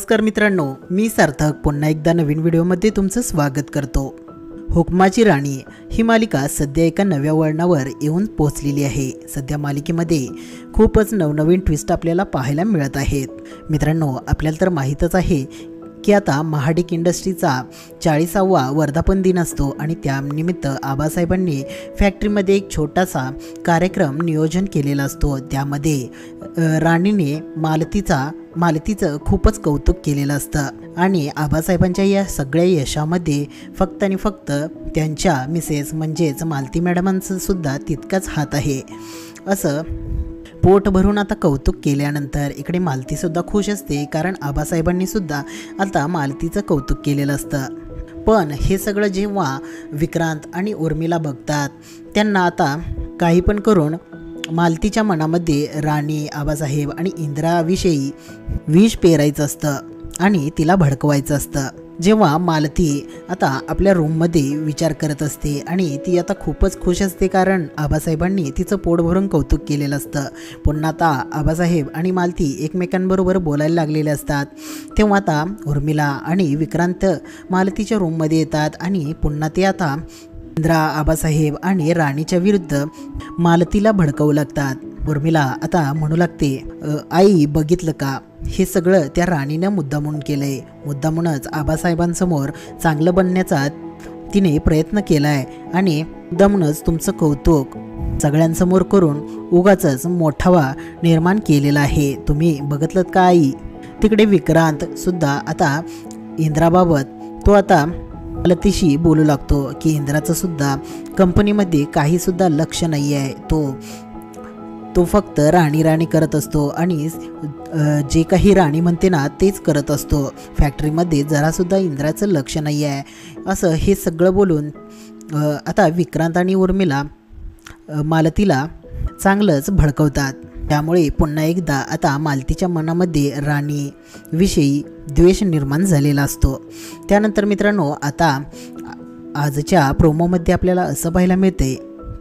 नमस्कार मित्रांनो, मी सार्थक पुन्हा एकदा नवीन व्हिडिओमध्ये तुमचं स्वागत करतो। हुकमाची राणी ही मालिका सध्या एका नव्या वळणावर येऊन पोहोचलेली आहे। सध्या मालिकेमध्ये खूपच नवनवीन ट्विस्ट आपल्याला पाहायला मिळत आहेत। मित्रांनो, आपल्याला तर माहीतच आहे की आता महाडिक इंडस्ट्रीचा 40वा वर्धापन दिन असतो आणि त्यानिमित्त आबासाहेबांनी फॅक्टरीमध्ये एक छोटासा कार्यक्रम नियोजन केलेला असतो। त्यामध्ये राणीने मालतीचं खूपच कौतुक केलेलं असतं आणि आबासाहेबांच्या या सगळ्या यशामध्ये फक्त आणि फक्त त्यांच्या मिसेस म्हणजेच मालती मॅडमांचं सुद्धा तितकाच हात आहे असं पोट भरून आता कौतुक केल्यानंतर इकडे मालतीसुद्धा खुश असते, कारण आबासाहेबांनी सुद्धा आता मालतीचं कौतुक केलेलं असतं। पण हे सगळं जेव्हा विक्रांत आणि उर्मिला बघतात, त्यांना आता काही पण करून मालतीच्या मनामध्ये राणी, आबासाहेब आणि इंद्राविषयी विष पेरायचं असतं आणि तिला भडकवायचं असतं। जेव्हा मालती आता आपल्या रूममध्ये विचार करत असते आणि ती आता खूपच खुश असते, कारण आबासाहेबांनी तिचं पोट भरून कौतुक केलेलं असतं। पुन्हा आता आबासाहेब आणि मालती एकमेकांबरोबर बोलायला लागलेले असतात। तेव्हा आता उर्मिला आणि विक्रांत मालतीच्या रूममध्ये येतात आणि पुन्हा ते आता इंद्रा, आबासाहेब आणि राणीच्या विरुद्ध मालतीला भडकवू लागतात। उर्मिला आता म्हणू लागते, आई बघितलं का, हे सगळं त्या राणीनं मुद्दामून केलंय। मुद्दामूनच आबासाहेबांसमोर चांगलं बनण्याचा तिने प्रयत्न केलाय आणि मुद्दामूनच तुमचं कौतुक सगळ्यांसमोर करून उगाचच मोठावा निर्माण केलेला आहे। तुम्ही बघितलं का आई? तिकडे विक्रांत सुद्धा आता इंद्राबाबत तो आता मालतीशी बोलू लागतो की इंद्राचं सुद्धा कंपनीमध्ये काही सुद्धा लक्ष नाही आहे। तो फक्त राणी करत असतो आणि जे काही राणी म्हणते ना तेच करत असतो। फॅक्टरीमध्ये जरासुद्धा इंद्राचं लक्ष नाही आहे असं हे सगळं बोलून आता विक्रांत आणि उर्मिला मालतीला चांगलंच भडकवतात। त्यामुळे पुन्हा एकदा आता मालतीच्या मनामध्ये राणीविषयी द्वेष निर्माण झालेला असतो। त्यानंतर मित्रांनो, आता आजच्या प्रोमोमध्ये आपल्याला असं पाहायला मिळते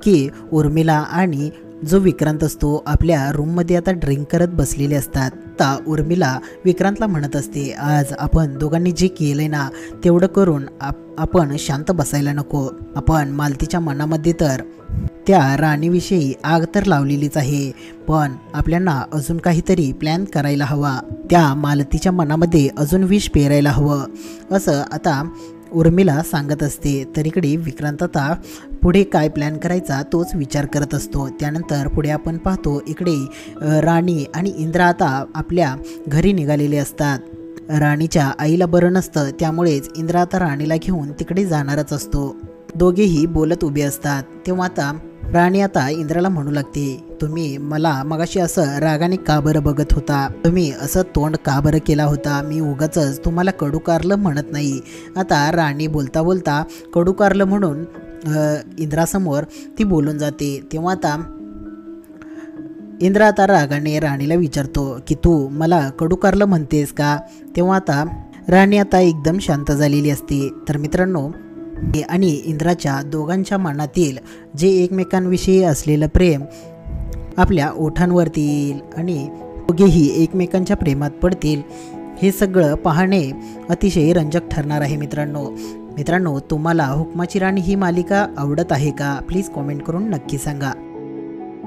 की उर्मिला आणि जो विक्रांत असतो आपल्या रूममध्ये आता ड्रिंक करत बसलेले असतात। आता उर्मिला विक्रांतला म्हणत असते, आज आपण दोघांनी जे केलंय ना तेवढं करून आपण शांत बसायला नको। आपण मालतीच्या मनामध्ये तर त्या राणीविषयी आग तर लावलेलीच आहे, पण आपल्याला अजून काहीतरी प्लॅन करायला हवा, त्या मालतीच्या मनामध्ये अजून विष पेरायला हवं असं आता उर्मिला सांगत असते। तर इकडे विक्रांत आता पुढे काय प्लॅन करायचा तोच विचार करत असतो। त्यानंतर पुढे आपण पाहतो इकडे राणी आणि इंद्रा आता आपल्या घरी निघालेले असतात। राणीच्या आईला बरं नसतं, त्यामुळेच इंद्रा आता राणीला घेऊन तिकडे जाणारच असतो। दोघेही बोलत उभे असतात। तेव्हा आता राणी आता इंद्राला म्हणू लागते, तुम्ही मला मगाशी असं रागाने का बरं बघत होता? तुम्ही असं तोंड का बरं केला होता? मी उगाचच तुम्हाला कडूकारलं म्हणत नाही। आता राणी बोलता बोलता कडूकारलं म्हणून इंद्रासमोर ती बोलून जाते। तेव्हा आता इंद्रा आता रागाने राणीला विचारतो की तू मला कडूकारलं म्हणतेस का? तेव्हा आता राणी आता एकदम शांत झालेली असते। तर मित्रांनो, आणि इंद्राच्या दोघांच्या मनातील जे एकमेकांविषयी असलेलं प्रेम आपल्या ओठांवरती येईल आणि दोघेही एकमेकांच्या प्रेमात पडतील, हे सगळं पाहणे अतिशय रंजक ठरणार आहे। मित्रांनो, तुम्हाला हुकमाची राणी ही मालिका आवडत आहे का? प्लीज कॉमेंट करून नक्की सांगा।